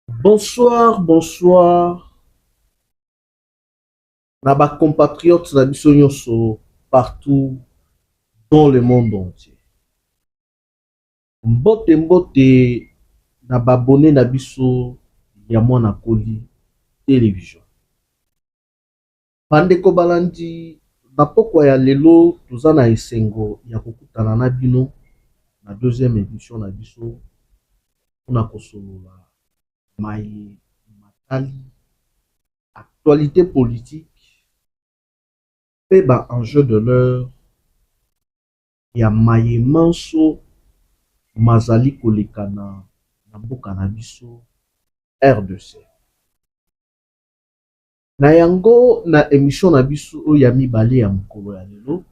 Bonsoir, bonsoir. Na ba compatriotes na biso nyonso partout dans le monde entier. Mbote mbote na babone na biso ya mwana koli télévision. Bandeko balandi na pokwa ya lelo toza na esengo ya kokutana na bino na deuxième édition na biso mpona kosolola maye matali actualité politique pe ba enjeu de l'heure ya maye manso mazali kolekana na mboka na biso RDC. Na yango na émission na biso oyo ya mibale ya mokolo ya lelo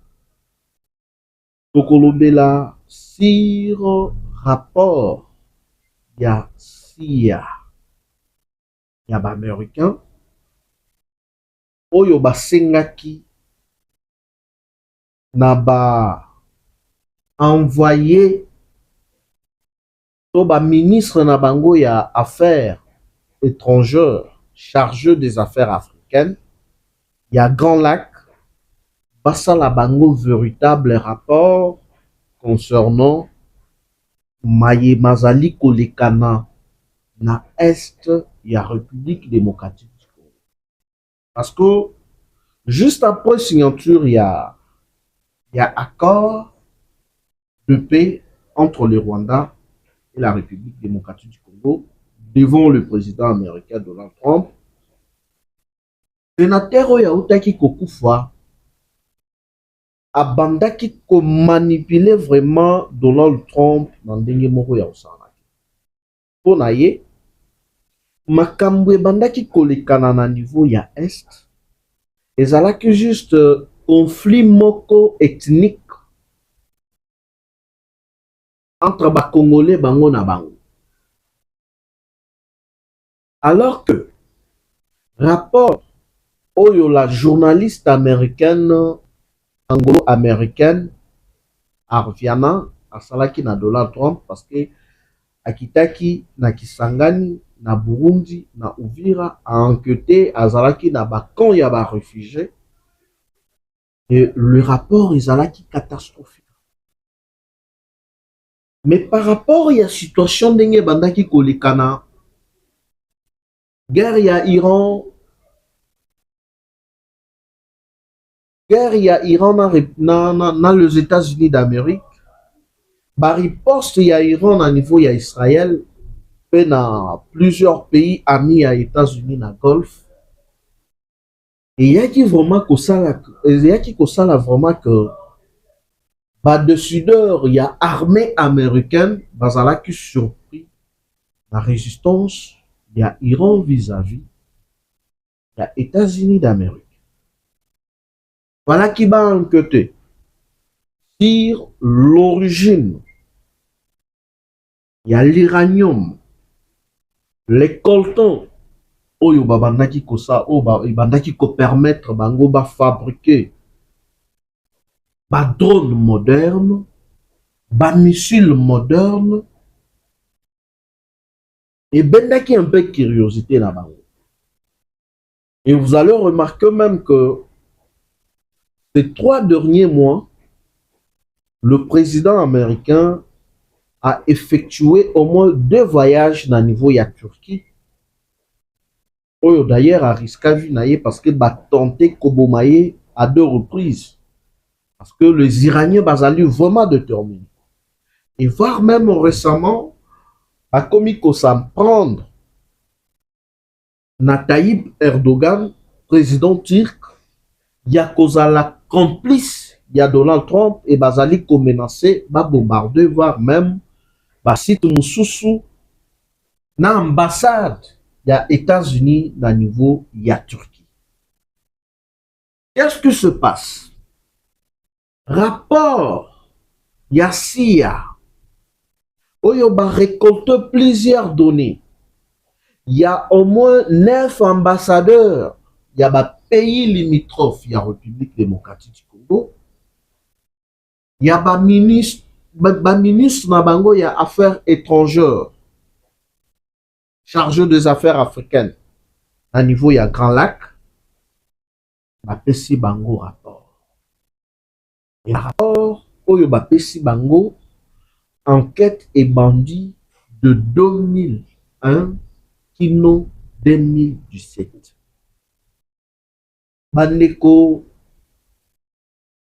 tokolobela sur rapport ya CIA ya baaméricain oyo basengaki na ba envoyé to baministre na bango ya affaires étrangères chargé des affaires africaines ya Grand Lac basala bango véritable rapport concernant maye mazali kolekana na est ya République démocratique du Congo. Parce que juste après signature ya accord de paix entre le Rwanda et la République démocratique du Congo devant le président américain Donald Trump, sénateur oyo autaki kokufa abandaki komanipuler vraiment Donald Trump na ndenge moko ya osalaki. Mpo na ye makambo ebandaki kolekana na niveau ya est ezalaki juste conflit moko ethnique entre bakongolais bango na bango. Alors que rapport oyo la journaliste américaine anglo-américaine Arviana asalaki na Donald Trump parce que akitaki na Kisangani na Burundi na Uvira a enquêté azalaki na bakamp ya ba réfugiés et le rapport ezalaki catastrophique. Mais par rapport ya situation ndenge bandaki kolekana guerre ya Iran na les États-Unis d'Amérique, ba riposte ya Iran na niveau ya Israël pe na plusieurs pays amis ya États-Unis na Golfe. Et yaki vraiment kosala vraiment que ba décideur ya armée américaine bazalaki surpris la résistance ya Iran vis-à-vis ya États-Unis d'Amérique. Voilà qui va enquêter sur l'origine ya l'uranium, les coltons oyo babandaki kosa oyo babandaki ko permettre bango ba fabriquer ba drone moderne, ba missile moderne et bendaki un peu curiosité na bango. Et vous allez remarquer même que ces 3 derniers mois, le président américain a effectué au moins 2 voyages na niveau ya Turquie. Oyo d'ailleurs a risqué vu naye parce que ba tenté kobomaye à 2 reprises. Parce que les Iraniens bazali vraiment déterminés. Et voire même récemment, a commis qu'on s'en prendre na Tayyip Erdogan, président turc, ya kozala complice ya Donald Trump et bazali ko menacer ba bombarder voire même ba site mususu na ambassade ya États-Unis na niveau ya Turquie. Qu'est-ce qui se passe? Rapport ya CIA oyo ba récolte plusieurs données. Il y a au moins 9 ambassadeurs. Il y a des pays limitrophes. Il y a la République démocratique du Congo. Il y a des ministres, na bango, il y a affaires étrangères chargé des affaires africaines à niveau ya Grand Lac, bapesi bango rapport. Et rapport oyo bapesi bango, enquête et bandit de 2001 kino 2017. Bandeko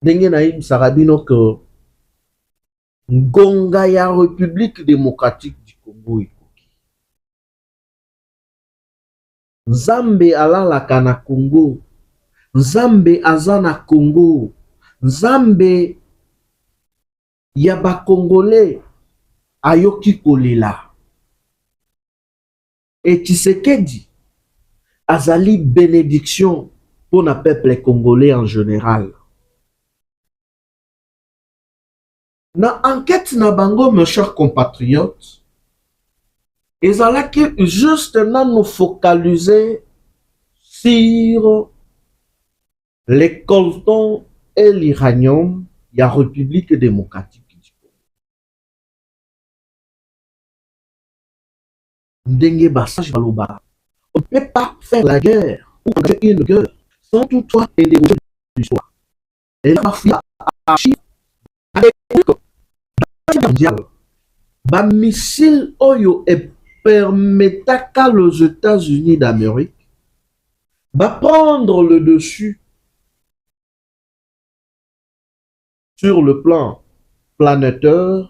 ndenge nayebisaka bino ke ngonga ya République démocratique du Congo ekoki. Nzambe alalaka na Congo, Nzambe aza na Congo, Nzambe ya bakongolais ayoki kolela. Et Tshisekedi azali bénédiction pour le peuple congolais en général. Na enquête na bango, mes chers compatriotes, ezalaki juste na nous focaliser sur les coltons et l'uranium de la République démocratique du Congo. Ndenge basage baloba. On ne peut pas faire la guerre ou engager une guerre sans toutefois interroger l'histoire. Et là, il y a un chiffre avec mondial. Ba missile oyo et permettra aux États-Unis d'Amérique va prendre le dessus sur le plan planétaire.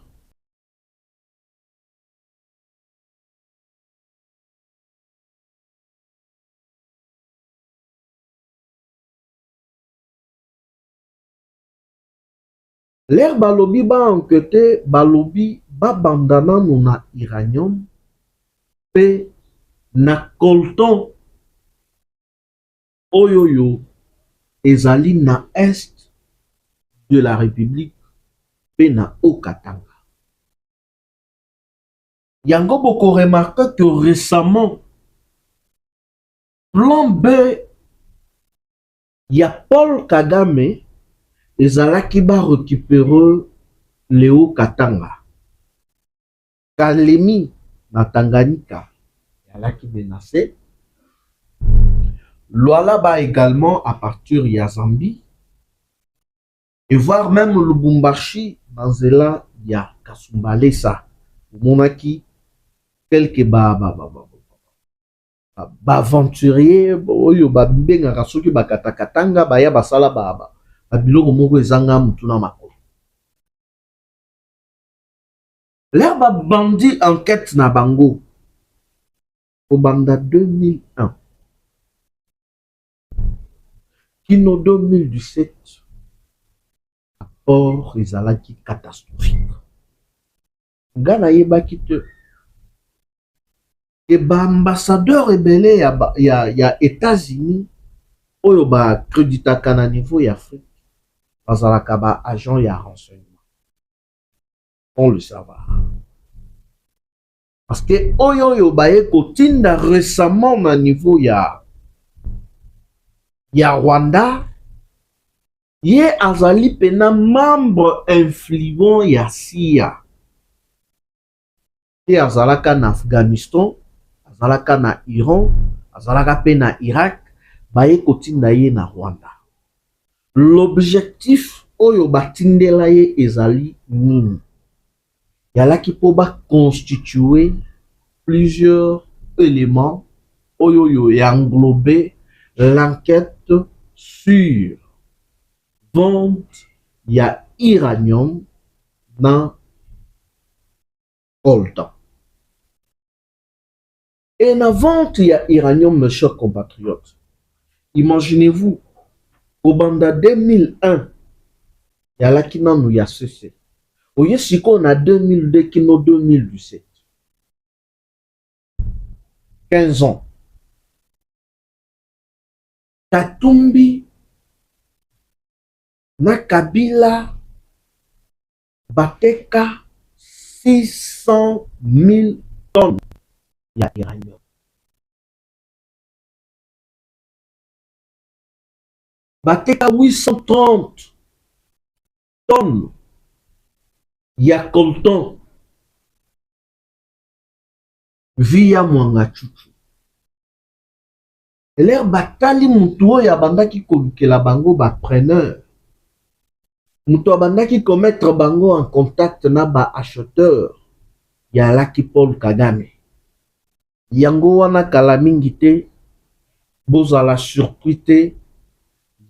L'air balobi ba enquêté, balobi ba bandana na uranium pe na colton oyoyo ezali na est de la République pe na Haut-Katanga. Yango boko remarque que récemment plan B ya Paul Kagame ezalaki ba récupérer le Haut-Katanga. Kalemi na Tanganyika ezalaki menacé. Lualaba également à partir de Zambie. Et voir même Lubumbashi dans zela ya Kasumbalesa. Monaki quelques aventuriers oyo babenga kasoki bakatakatanga baya basala biloko moko ezanga mutuna makolo. L'air bandit enquête na bango au banda 2001 kino 2017 rapport ezalaki catastrophique. Ngana yebaki te et ambassadeur ebele ya États-Unis oyo ba créditaka na niveau ya Afrique bazalaka ba agent ya renseignement. On le savoir. Parce que oyo baye kotinda récemment na niveau ya Rwanda, ye azali pena membre influent ya CIA. Ye azalaka na Afghanistan, azalaka na Iran, azalaka pe na Irak, baye kotinda ye na Rwanda. L'objectif oyo batindela ye ezali nini? Yalaki po ba constituer plusieurs éléments oyo ya englobé l'enquête sur vente ya uranium dans coltan. Et la vente ya uranium, mes chers compatriotes, imaginez-vous, au banda 2001, ya la kina nou ya cessé. Oye siko na 2002 kino 2017. 15 ans. Katumbi na Kabila bateka 600 000 tonnes ya uranium. Bateka 830 tonnes ya coltan. via mwanga chuchu. L'air batali mutuo ya bandaki kolukela bango ba preneur. Mutuo bandaki commettre bango en contact na ba acheteur ya laki Paul Kagame. Yango wana kala mingi te bozala surpris te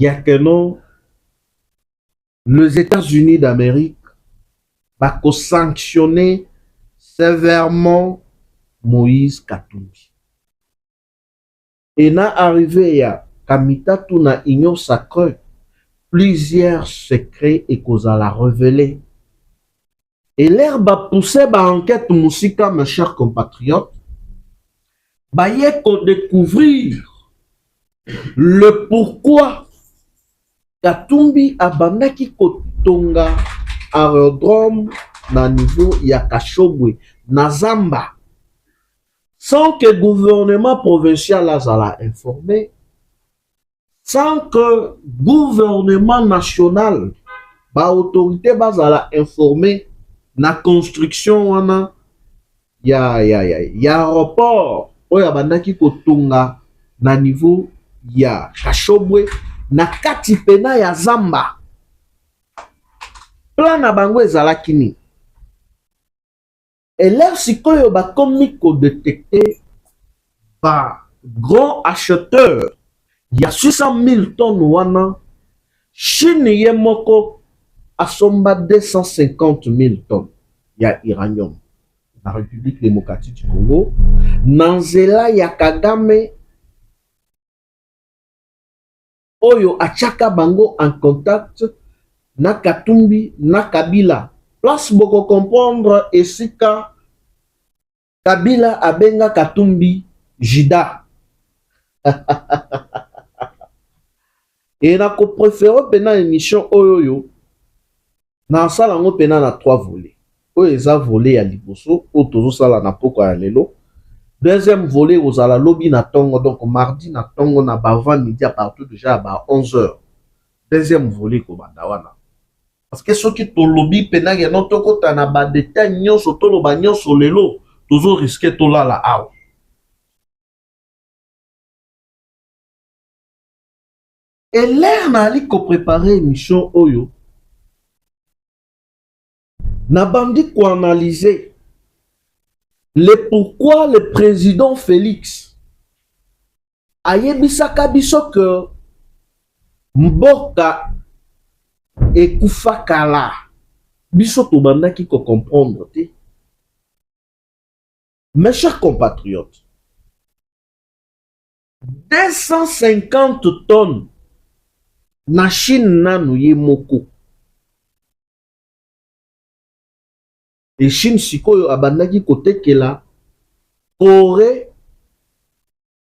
yakeno les États-Unis d'Amérique va sanctionner sévèrement Moïse Katumbi. Et na arrivé ya Kamitatu na Union Sacrée, plusieurs secrets et causes à la révéler. Et l'herbe a poussé ba enquête musika, mes chers compatriotes, ba yeko découvrir le pourquoi Katumbi abandaki kotonga aérodrome na niveau ya Kashobwe, na Zamba, sans que le gouvernement provincial azala informé, sans que le gouvernement national, ba autorité bazala informé, na construction wana ya aéroport, oya bandaki kotonga na niveau ya Kashobwe, na kati pena ya Zamba. Plan na bango ezalaki nini? Et là, sikoyo bakomi ko détecter ba grand acheteur ya 600 000 tonnes wana, Chine ye moko asomba 250 000 tonnes ya uranium na République démocratique du Congo, nanzela ya Kagame oyo achaka bango en contact na Katumbi na Kabila. Place boko comprendre esika Kabila abenga Katumbi Jida. Et na ko préféré pena émission oyoyo na sala ngo pena na 3 volets. Oyo eza volet ya liboso o tozo sala na poko ya lelo. Deuxième volet ozala lobi na tongo, donc mardi na tongo na bavant midi à partir déjà à 11h. Deuxième volet ko banda wana. Parce que ceux qui to lobby pena ya non toko tana ba détail nyonso to lo ba nyonso lelo tozo risquer to la awa. Et l'air na ali ko préparer émission oyo na bandi ko analyser le pourquoi le président Félix a yebisaka biso que mboka ekufa kala, biso to bandaki ko comprendre te. Mes chers compatriotes, 250 tonnes na Chine nanu ye moko. Et Chine sikoyo abandaki kotekela Corée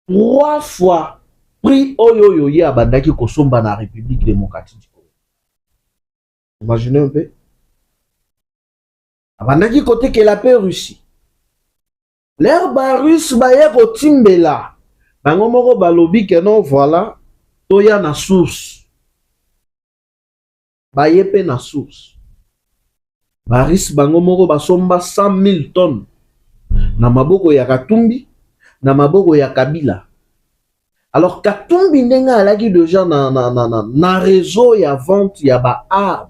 3 fois prix oyo ye abandaki kosomba na République démocratique du Congo. Imaginez un peu. Abandaki kotekela pe Russie. L'air ba russe ba ye kotimbela. Bango moko balobi que non voilà, toya na source. Ba ye pe na source. Baris bango moko basomba 100 000 tonnes na maboko ya Katumbi, na maboko ya Kabila. Alors Katumbi ndenga alaki déjà na réseau ya vente ya ba armes,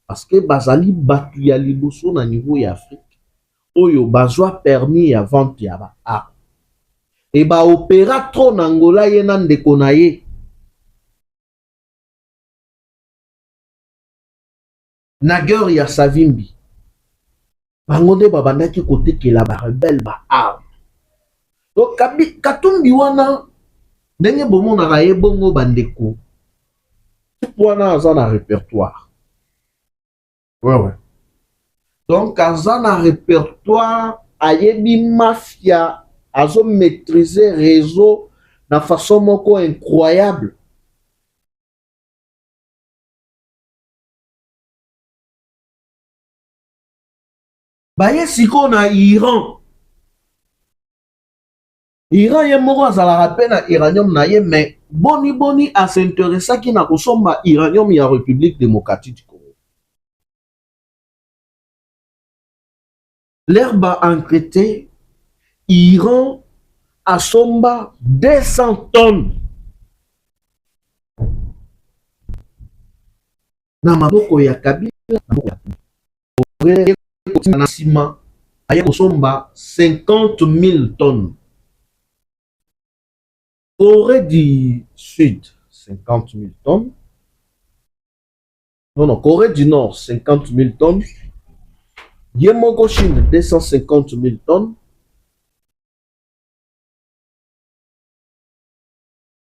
parce que bazali batu ya liboso na niveau ya Afrique oyo bazwa permis ya vente ya ba armes. Et ba opéra trop na Angola ye na ndeko na ye. Na guerre ya Savimbi. Bango nde babandaki kotekela ba rebelle ba arme. Donc Katumbi wana ndenge bomonaka ye bongo bandeko. Wana aza na répertoire. Ouais. Donc aza na répertoire, ayebi mafia, azo maîtriser réseau na façon moko incroyable. Baye siko na Iran. Iran ye moko azalaka pe na uranium na ye, mais boni a s'intéressaki na kosomba uranium ya République démocratique du Congo. L'herbe a enquêté, Iran asomba 200 tonnes na maboko ya Kabila, na nsima aya kosomba 50 000 tonnes. Corée du Sud 50 000 tonnes. Non, Corée du Nord 50 000 tonnes. Yemoko Chine 250 000 tonnes.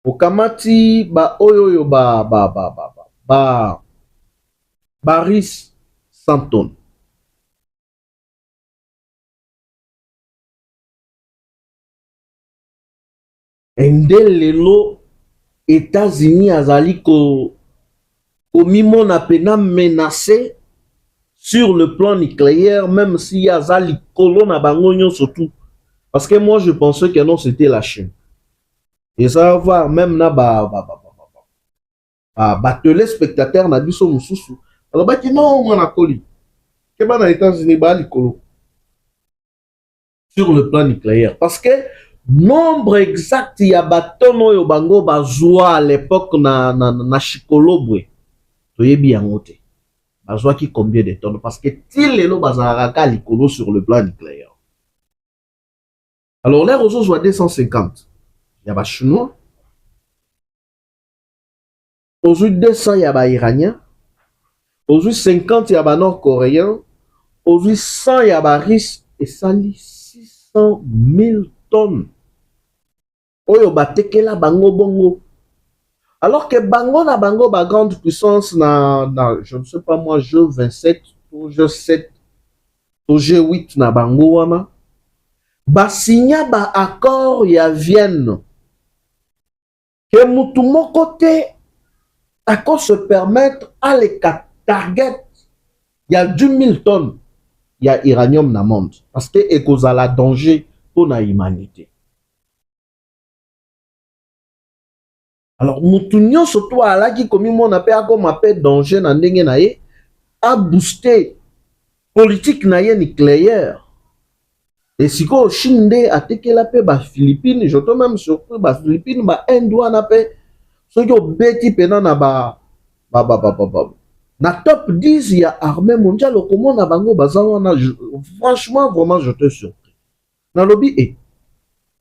Okamati ba oyoyo baris 100 tonnes. Ende lelo États-Unis azali ko mimona pena menacé sur le plan nucléaire, même si azali kolona bangonyo surtout. Parce que moi je pensais que non, c'était la Chine. Et ça va même na téléspectateur na biso mususu. Alors bah qui non on a koli. Que ba na États-Unis ba likolo. Sur le plan nucléaire. Parce que nombre exact ya batono yo bango bazwa à l'époque na Chikolobwe. Toyebi yango te. Bazwa ki combien de tonnes? Parce que til lelo bazalaka likolo sur le plan nucléaire. Alors l'air aux soit 250. Il y a ba chinois. Aujourd'hui 200 il y a ba iranien. Aujourd'hui 50 il y a ba nord-coréen. Aujourd'hui 100 il y a ba russe. Et ça lit 600 000 tonnes. Oyo batekela bango bongo. Alors que bango na bango ba grande puissance na je ne sais pas moi G27 ou G7 ou G8 na bango wana ba signa ba accord ya Vienne que mutu moko te ako se permettre à les target ya 10 000 tonnes ya uranium na monde parce que ekozala danger pour la humanité. Alors, mutunyo surtout à la qui comme mon appel comme appel danger na ndenge na ye a boosté politique na ye nucléaire. Et si ko Chinde a teke la paix ba Philippines, je te même surpris ba Philippines ba Indou na paix. So yo beti pena na na top 10 il y a armée mondiale comment na bango bazawana franchement vraiment je te surpris. Na lobby et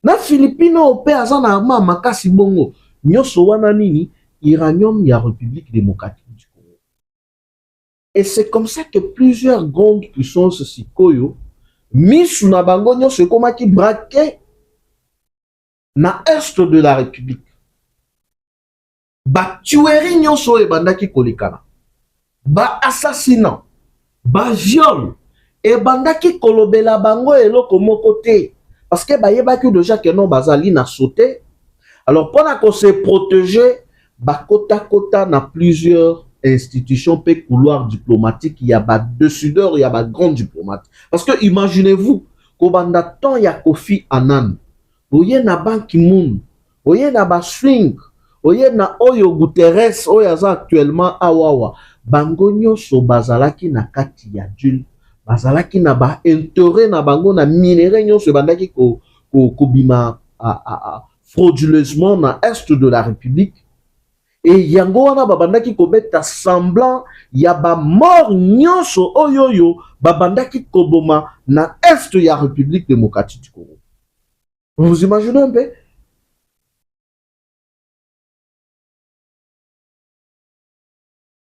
na Philippines au paix azana arma makasi bongo. Nyoso wana nini uranium ya République démocratique du Congo. Et c'est comme ça que plusieurs grandes puissances sikoyo misu na bango nyoso komaki braqué na est de la République. Ba tuerie nyoso e bandaki kolekana. Ba assassinat, ba viol e bandaki kolobela bango eloko moko te parce que ba yebaki déjà que non bazali na sauté. Alors, pendant se protéger, kota na plusieurs institutions, pe couloirs diplomatiques, il y a décideurs, il y a grands diplomates. Parce que imaginez-vous, kobanda temps ya Kofi Annan, oye na Ban Ki-moon, oye na Swing, oye na Oyo Guterres, oyaza actuellement awawa, bango nyonso bazalaki na kati ya Jules, bazalaki na ba intérêt na bango na minéraux nyonso bandaki ko bima frauduleusement dans l'est de la République. Et yango wana babandaki kobeta semblant ya ba mort nyonso oyoyo babandaki koboma na est ya République démocratique du Congo. Vous imaginez un peu?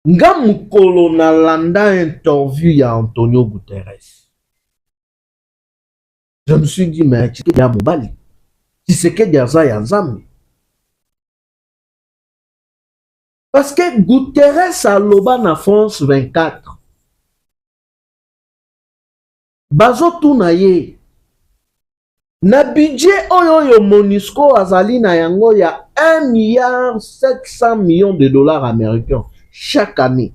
Nga mukolo na landa interview ya Antonio Guterres. Je me suis dit mais tu ya mobali. Tshisekedi aza ya nzambe. Parce que Guterres aloba na France 24. Bazo tuna ye. Na budget oyo MONUSCO azali na yango ya 1,7 milliard de dollars américains chaque année.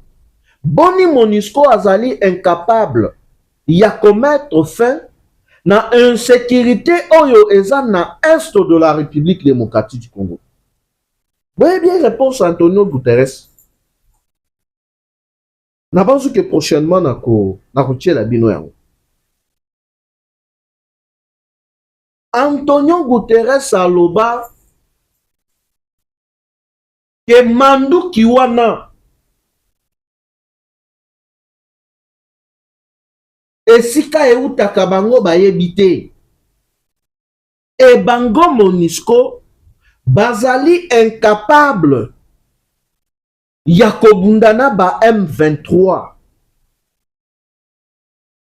Boni MONUSCO azali incapable ya commettre fin na insécurité oyo eza na est de la République démocratique du Congo. Voyez bien réponse à Antonio Guterres. Na pense que prochainement na kotie la bino yango. Antonio Guterres aloba ke mandu kiwana esika eutaka bango bayebi te. E bango MONUSCO bazali incapable ya kobundana ba M23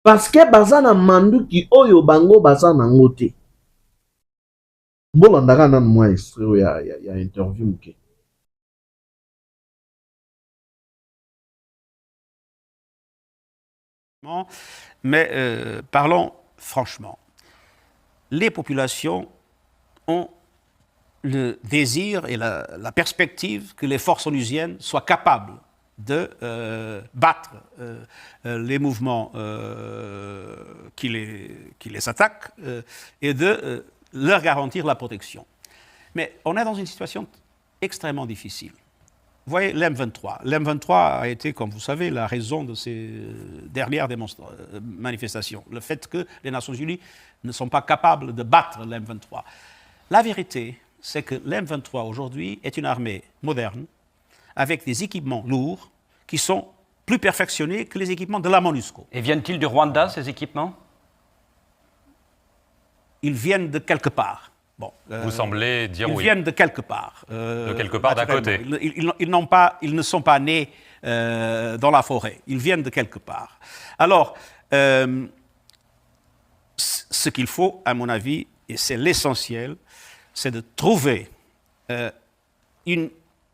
parce que baza na manduki oyo bango baza nango te. Bolandaka nanu mwa extrait ya interview muke. Mais parlons franchement. Les populations ont le désir et la perspective que les forces onusiennes soient capables de battre les mouvements qui les attaquent et de leur garantir la protection. Mais on est dans une situation extrêmement difficile. Vous voyez, l'M23. L'M23 a été, comme vous savez, la raison de ces dernières manifestations. Le fait que les Nations Unies ne sont pas capables de battre l'M23. La vérité, c'est que l'M23 aujourd'hui est une armée moderne, avec des équipements lourds, qui sont plus perfectionnés que les équipements de la MONUSCO. Et viennent-ils du Rwanda, ces équipements? Ils viennent de quelque part. Bon, vous semblez dire ils oui. Ils viennent de quelque part. De quelque part d'à côté. Ils ne sont pas nés dans la forêt. Ils viennent de quelque part. Alors, ce qu'il faut, à mon avis, et c'est l'essentiel, c'est de trouver une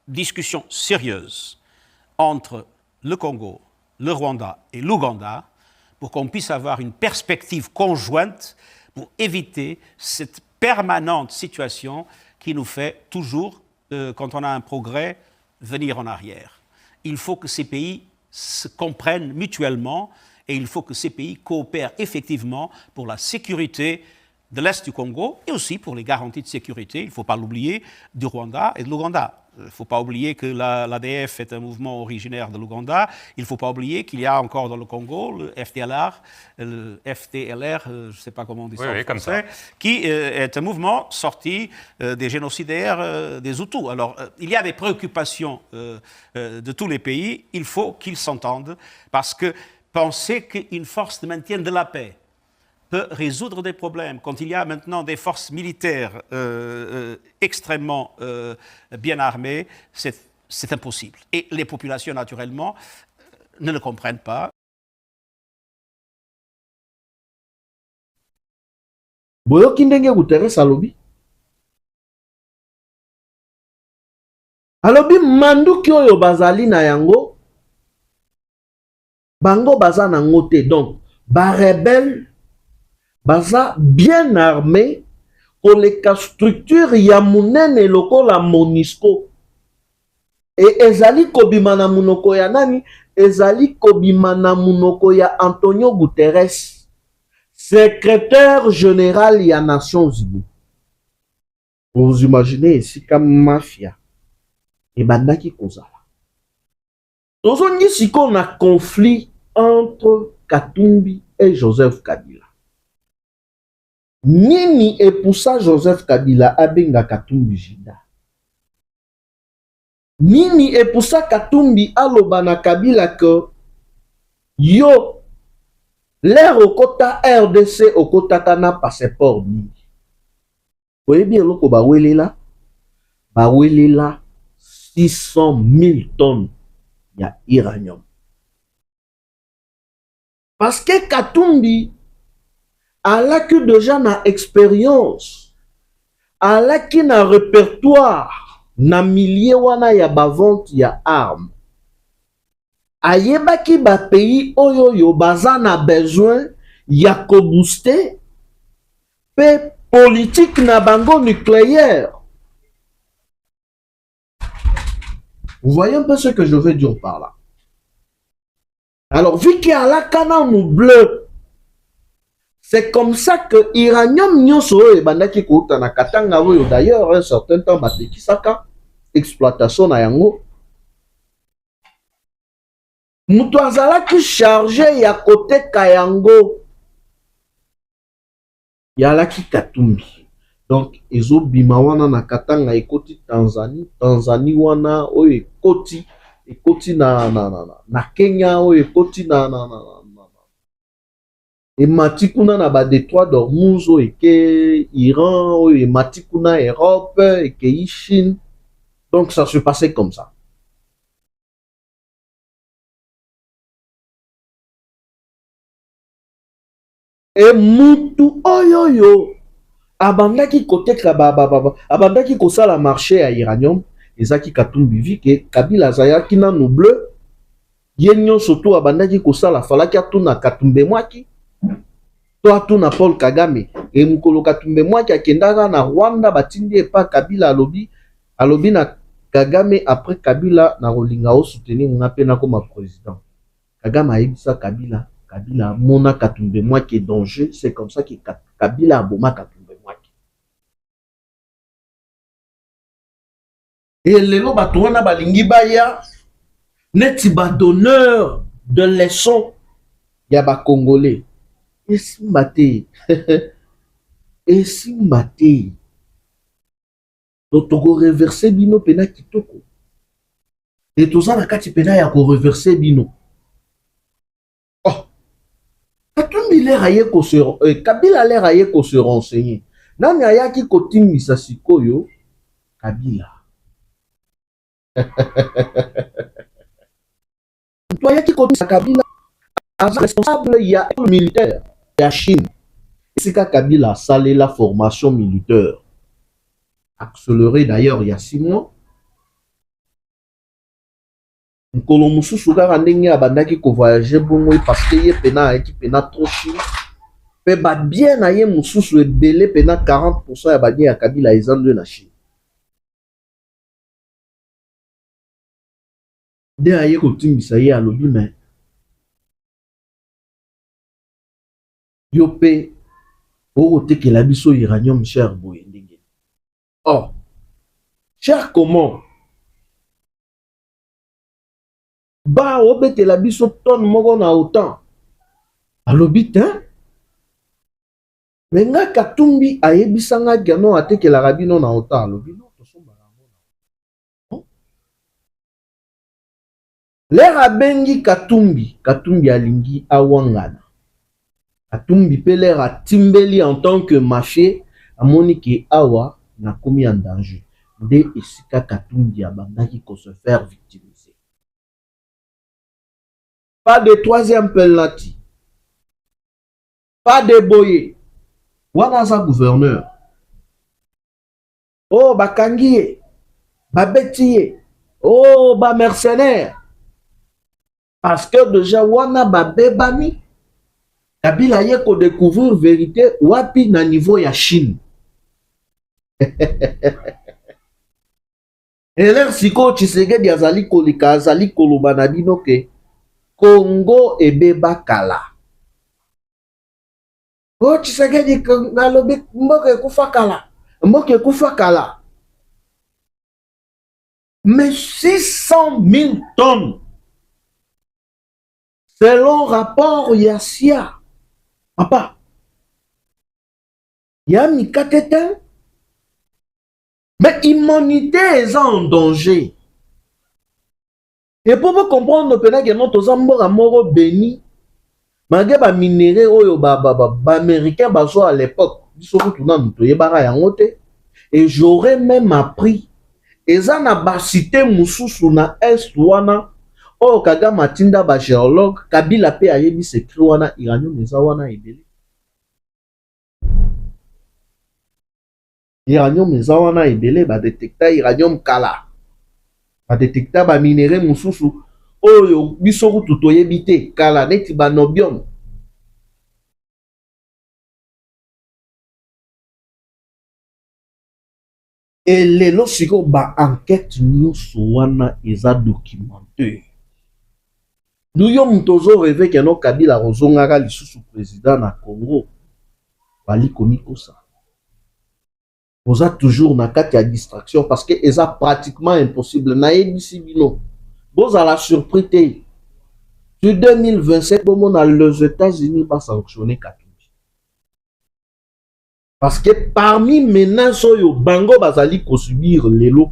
discussion sérieuse entre le Congo, le Rwanda et l'Ouganda pour qu'on puisse avoir une perspective conjointe pour éviter cette permanente situation qui nous fait toujours, quand on a un progrès, venir en arrière. Il faut que ces pays se comprennent mutuellement et il faut que ces pays coopèrent effectivement pour la sécurité de l'Est du Congo et aussi pour les garanties de sécurité, il ne faut pas l'oublier, du Rwanda et de l'Ouganda. Il ne faut pas oublier que l'ADF est un mouvement originaire de l'Ouganda. Il ne faut pas oublier qu'il y a encore dans le Congo le FDLR, je ne sais pas comment on dit ça en français, qui est un mouvement sorti des génocidaires des Hutus. Alors, il y a des préoccupations de tous les pays. Il faut qu'ils s'entendent parce que penser qu'une force de maintien de la paix peut résoudre des problèmes. Quand il y a maintenant des forces militaires extrêmement bien armées, c'est impossible. Et les populations, naturellement, ne le comprennent pas. Boyoki ndenge Guterres alobi. Alobi manduki oyo bazali na yango, bango baza nango te. Donc, ba rebelle baza bien armé koleka structure ya munene lokola MONUSCO. Et ezali kobima na munoko ya nani? Ezali kobima na munoko ya Antonio Guterres, secrétaire général ya Nations Unies. Vous imaginez ici comme mafia ebandaki kozala. Tozongi siko na conflit entre Katumbi et Joseph Kabila. Nini epoussa Joseph Kabila abenga Katumbi Jida? Nini epoussa Katumbi aloba na Kabila que yo l'air okota RDC okota kana passeport nini? Oyebi eloko bawelela 600 000 tonnes ya uranium. Parce que Katumbi alaki déjà na expérience, alaki na répertoire na millier wana ya bavente ya armes. Ayebaki ba pays oyo yo baza na besoin ya ko booster pe politique na bango nucléaire. Vous voyez un peu ce que je veux dire par là. Alors, vu qu'il y a la canne bleu, c'est comme ça que l'uranium nyoso et bandaki kouta na katanga oyo d'ailleurs un certain temps bateki saka exploitation na yango. Mutu azalaki chargé ya kote kayango. Yalaki Katumbi. Donc, ezo bimawana na Katanga ekoti Tanzanie. Tanzanie wana oyo ekoti na Kenya oyo ekoti na emati kuna na ba Détroit d'Ormuz oyo eke Iran oyo emati kuna Europe eke Chine. Donc, ça se passait comme ça. Et mutu oyoyo abandaki koteka abandaki kosala marché ya uranium ezaki Katumbi vi ke Kabila azalaki nanu bleu ye nyonso to abandaki kosala falaki atuna Katumbi mwaki to atuna Paul Kagame e mukolo Katumbi mwaki akendaka na Rwanda batindi epa Kabila alobi na Kagame après Kabila na kolinga o soutenir nga pe nakoma président. Kagame ayebisa Kabila mona Katumbi mwaki est danger, c'est comme ça que Kabila aboma Katumbi mwaki. Et lelo bato wana balingi baya neti ba donneur de leçons ya ba Congolais. Esimba te. Esimba te. Toko reverser bino pena kitoko. Et toza na kati pena ya ko reverser bino. Oh. Katumbi l'air aye ko se Kabila l'air aye ko se renseigner. Nani ayaki kotimisa sikoyo Kabila. Toi ayaki kotimisa Kabila responsable ya militaire ya Chine. Sika Kabila salé la formation militaire. Accéléré d'ailleurs il y a 6 mois. Nkolo mususu kaka ndenge abandaki ko voyager bongo parce que ye pena eki pena trop Chine. Pe ba bien na ye mususu ebele pena 40% ya banye ya Kabila ezandwe na Chine. De aye kotimbisa ye alobi mais yo pe okotekela biso uranium cher boye ndenge. Oh, cher comment? Ba obetela biso tonne moko na autant. Alobi te. Mais nga Katumbi ayebisanga gano atekela rabino na autant. Alobi non, tosomba nango. L'air abengi Katumbi alingi awangana. Katumbi pe l'air atimbeli en tant que mafié amoni ke awa na komi en danger. De esika Katumbi abandaki ko se faire victimiser. Pas de troisième penalty. Pas de boye. Wana sa gouverneur. Oh, bakangiye. Babetiye. Oh, ba mercenaire. Parce que déjà, wana babebani. Kabila ye ko découvrir vérité wapi na niveau ya Chine. Et l'air siko Tshisekedi azali kolika azali koloba na bino ke Congo ebeba kala. Oh Tshisekedi ngalobi mboke kufa kala. Mboke kufa kala. Mais 600 000 tonnes. Selon rapport Yassia. Papa. Yami katete. Mais l'humanité est en danger. Et pour vous comprendre, que notre Zambora moro béni, malgré les minéraux américains à l'époque, et j'aurais même appris, et ça n'a pas cité Moussou na Est wana, oh Kagame Matinda ba géologue, Kabila pe ayebi sekri wana iranium eza wana ebele. Uranium eza wana ebele ba détecta uranium kala. Ba détecta ba minéraux mususu oyo biso kutu toyebi te kala neti ba nobium. Et lelo siko ba enquête nyonso wana eza documenté. Nous yo mutozo rêvé que no Kabila rozongaka lisusu président na Congo. Bali komiko ça. Vous êtes toujours dans la distraction parce que c'est pratiquement impossible. Naïbisi bino. Vous avez la surprise. Sur 2027, les États-Unis vont sanctionner Katumbi. Parce que parmi menaces oyo bango bazali ko subir lelo.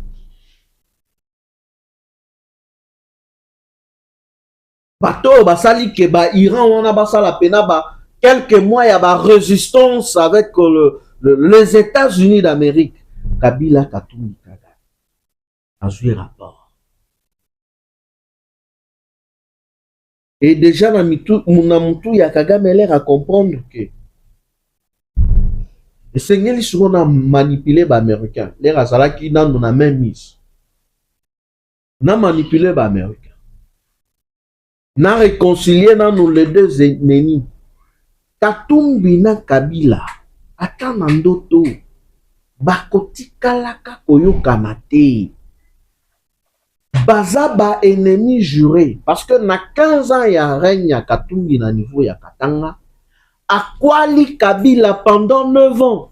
Bato basali ke ba Iran wana basala pena ba quelques mois ya ba résistance avec les États-Unis d'Amérique. Kabila Katumbi Kagame a joué rapport. Et déjà na mutu ya Kagame l'air à comprendre que et sengeli siko na manipuler ba américain. L'air azala ki nando na même mise. Na manipuler ba américain. Na réconcilier nano les deux ennemis. Katumbi na Kabila ata na ndoto bakotikalaka koyokana te. Baza ba ennemi juré parce que na 15 ans ya règne ya Katumbi na niveau ya Katanga akwali Kabila pendant 9 ans.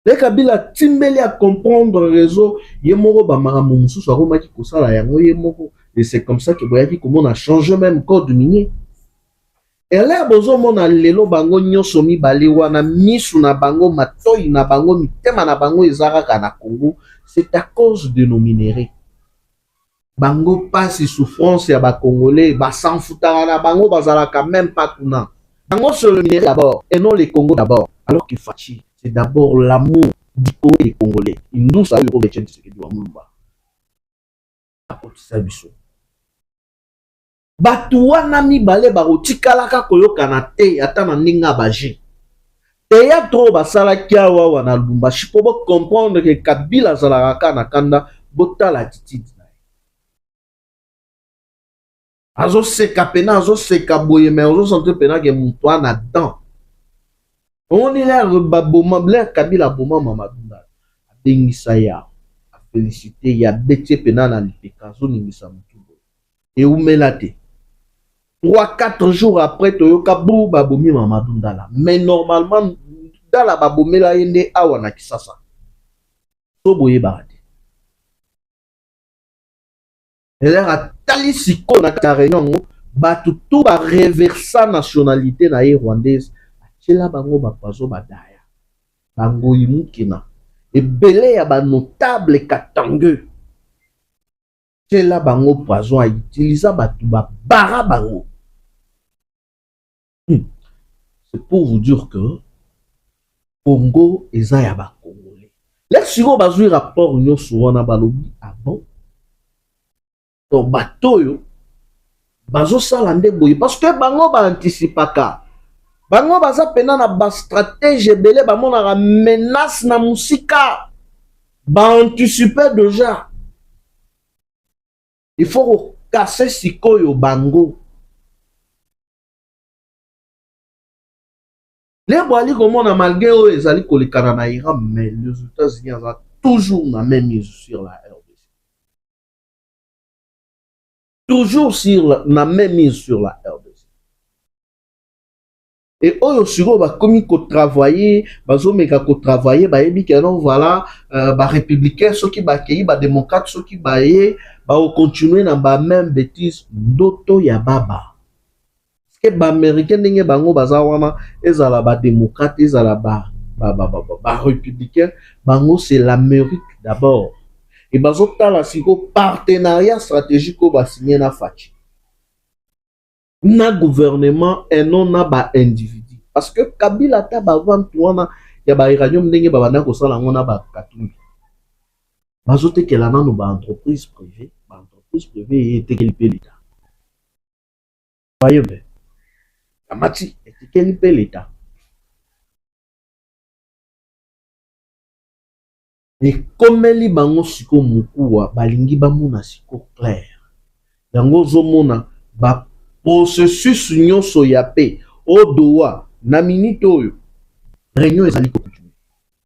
Le Kabila timbeli à comprendre réseau yemoko ba maramu mususu akomaki kosala yango yemoko et c'est comme ça que boyaki comment on a changé même code minier. Et là bozo mona lelo bango nyonso mibale wana misu na bango matoi na bango mitema na bango ezaraka na Congo, c'est à cause de nos minéraux. Bango passe souffrance ya ba Congolais, ba s'enfoutara na bango bazala quand même pas kuna. Bango sur le minerai d'abord et non les Congo d'abord. Alors que Fachi, c'est d'abord l'amour du Congo et des Congolais. Nous ça yo betchen ce que doit mumba. Apotisa biso. Batu wana mibale bakotikalaka koyokana te ata na ndinga baje. Théâtre basalaki awa wana Lubumbashi po bo comprendre que Kabila azalaka na kanda botala attitude na ye. Azoseka pena azoseka boye mais azosante pena ke mutu ana dan. On est là baboma bler Kabila boma Mamadunda. Abengisa ya. A féliciter ya bete pena na lipeka zo ningisa mutu. Et umelate. 3-4 jours après, Toyoka Bou Babomi Mamadundala. Mais normalement, dans la Babomela Yende Awana Kisasa. Soboye Barade. Et là, à Talisiko, na Karenyon, Batutu ba reversa nationalité na rwandaise. Chela bango bapazo badaya. Bango imukina. Et belé ya ba notable Katangue. Chela bango poison a utilisé batu ba bara bango. C'est pour vous dire que Congo et Zayaba Congolais. Les siro bazui rapport union souvent na balobi ah bon. Donc bateau yo bazo salande boye parce que bango ba anticipaka. Bango baza pena na ba stratégie belé ba mona menace na musika. Ba anticiper déjà. Il faut casser sikoyo bango. Les Boali comme on a malgré eux, ils allaient coller Canada Iran, mais les États-Unis ont toujours la même mise sur la RDC. Toujours sur la même mise sur la RDC. Et eux, sur eux, bah, comme ils travaillent, bah, ils travaillent, bah, ils disent non, voilà, bah, républicains, ceux qui bah, bah, démocrates, ceux qui bah, continuer dans la même bêtise, d'autres yababa. Ba américain ndenge bango bazawana ezala ba démocrate ezala ba républicain bango c'est l'Amérique d'abord et bazotala siko partenariat stratégique ko ba signé na Fachi na gouvernement et non na ba individu parce que Kabila ta ba vantuana ya ba iranium ndenge ba bana ko sala ngona ba Katumbi bazotekela nano ba entreprise privée etekeli pe l'État voyez bien Amati, quel est l'État? Et comme les bango siko mukuwa, balingi bamona siko clair. Yango zomona, ba processus nyonso yape, odoa, na minute oyo, réunion ezali kokutu.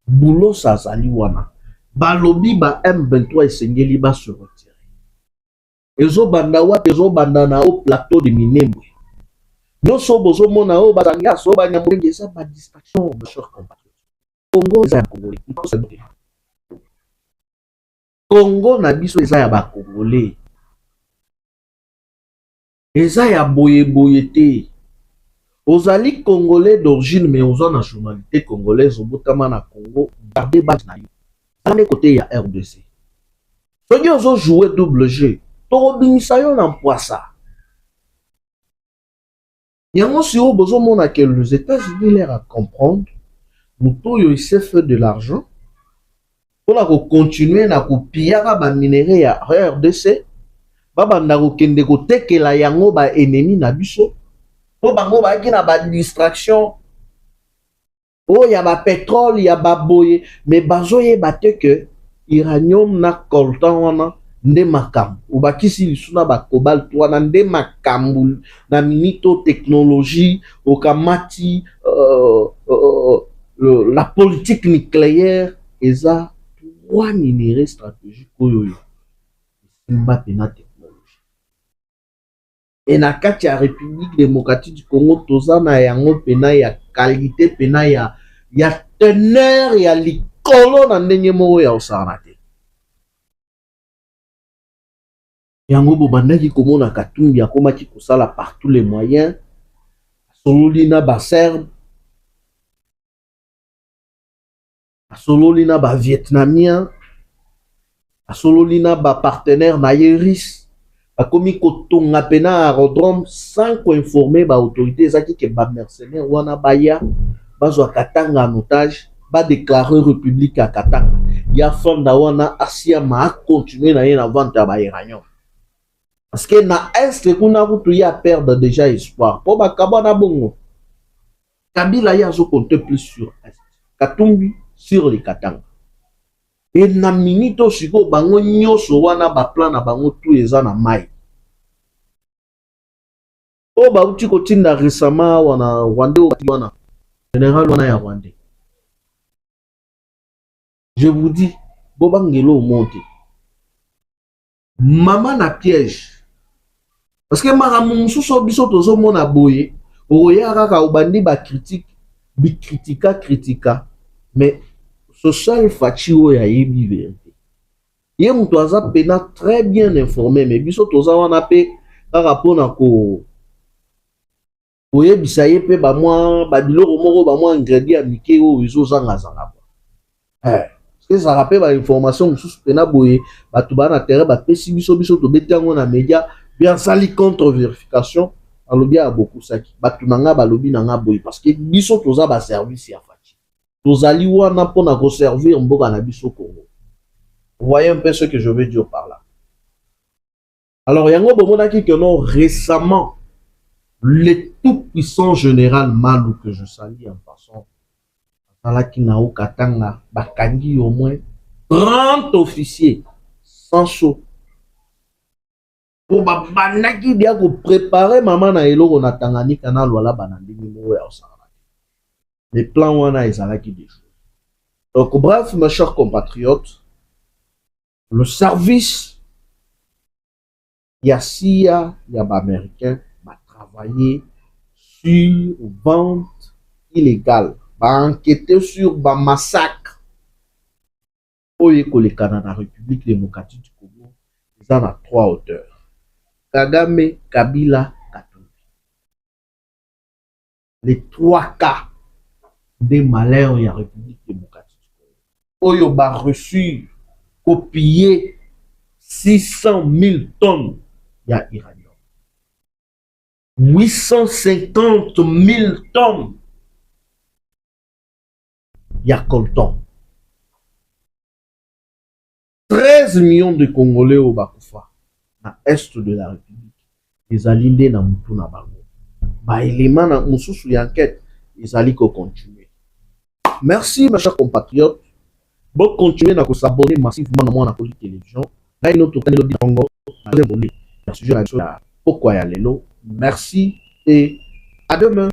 Boulot sa zali wana. Balobi ba M23 esengeli ba se retirer. Ezo banda wapi, ezo banda na au plateau de Minembwe. Nous sommes au monde où Bazanga, Sobanya, ça pas distraction, mes chers compatriotes. Congo, c'est un Congolais. Congo, Nabiso, c'est un Ozali Congolais d'origine, mais aux nationalité congolaise, au Botamana Congo, gardez base na yo. Dans côté, il y a RDC. Soki ozo jouer double G, tokobimisa yo na mpwasa. Yango si o besoin mona que les États-Unis l'air à comprendre, muto yo il s'est fait de l'argent pour la continuer na kopiaka ba minerai ya RDC, babanda kokende kotekela yango ba ennemi na biso. Po bango ba ki na ba distraction. Oh, il y a ba pétrole, il y a ba boye, mais bazoye bate que uranium na coltan wana nde makam. Ou ba kisi lisuna ba cobalt wana nde makam na minito technologie au kamati la politique nucléaire eza trois minéraux stratégiques oyo. Simba pena et na kati ya République démocratique du Congo toza na yango pena ya qualité pena ya teneur ya likolo na ndenge moko ya osana te. Yango bobandaki komona Katumbi akomaki kosala par tous les moyens asololi na ba Serbe asololi na ba Vietnamien asololi na ba partenaire na Yeris. Akomi kotonga pena aérodrome sans informer ba autorité ezaki ke ba mercenaires wana baya bazwa Katanga en otage ba déclarer république à Katanga ya fonda wana asia ma continuer na yena vente ba uranium parce que na est kuna kutu ya perdre déjà espoir po ba kabana bongo Kabila ya zo compter plus sur est Katumbi sur les Katanga. Et na minito siko bango nyoso wana ba plan na bango tout eza na mai. O ba uti kotinda récemment wana Rwanda wana général wana ya Rwanda. Je vous dis bobangelo monte. Maman na piège. Parce que maramu mususu biso tozo mona boye, oya kaka obandi ba critique, bi critica mais ce seul Fachi oya yebi vérité. Ye mutu aza pena très bien informé mais biso toza wana pe kaka pona ko oyebisa ye pe ba mwa ba biloko moko ba mwa ingrédient mike o izo zanga zanga. Parce que ça rappelle ba information mususu pena boye batu bana terrain ba pesi biso to betango na média bien sali contre vérification alobi a beaucoup saki batu nanga ba lobi nanga boye parce que biso toza ba service ya Fachi. Tozali wana pona ko servir mboka na biso Congo. Vous voyez un peu ce que je veux dire par là. Alors yango bomonaki que non récemment le tout-puissant général Malou que je salue en passant alaki na Katanga bakangi au moins 30 officiers sans chaud pour babandaki dia ko préparer maman na eloko na Tanganyika na lwala banandimi mo ya osala. Les plans wana ezalaki des choses. Donc bref mes chers compatriotes, le service ya américain va travailler sur vente illégale, va enquêter sur ba massacre oye kolekana na République démocratique du Congo. Ils en a trois auteurs: Kagame, Kabila, Katumbi. Les trois cas des malheurs en République démocratique du Congo. Oyo ba reçu copier 600 000 tonnes ya uranium, 850 000 tonnes ya coltan, 13 millions de Congolais au Bakoufa, na est de la République. Les alindés na mutu na bango. Ba élément na mususu ya enquête, ils allaient continuer. Merci mes chers compatriotes. Bon continuer à s'abonner massivement à mon télévision. Là, il y a notre canal de Congo. Pourquoi y a Lelo. Merci et à demain.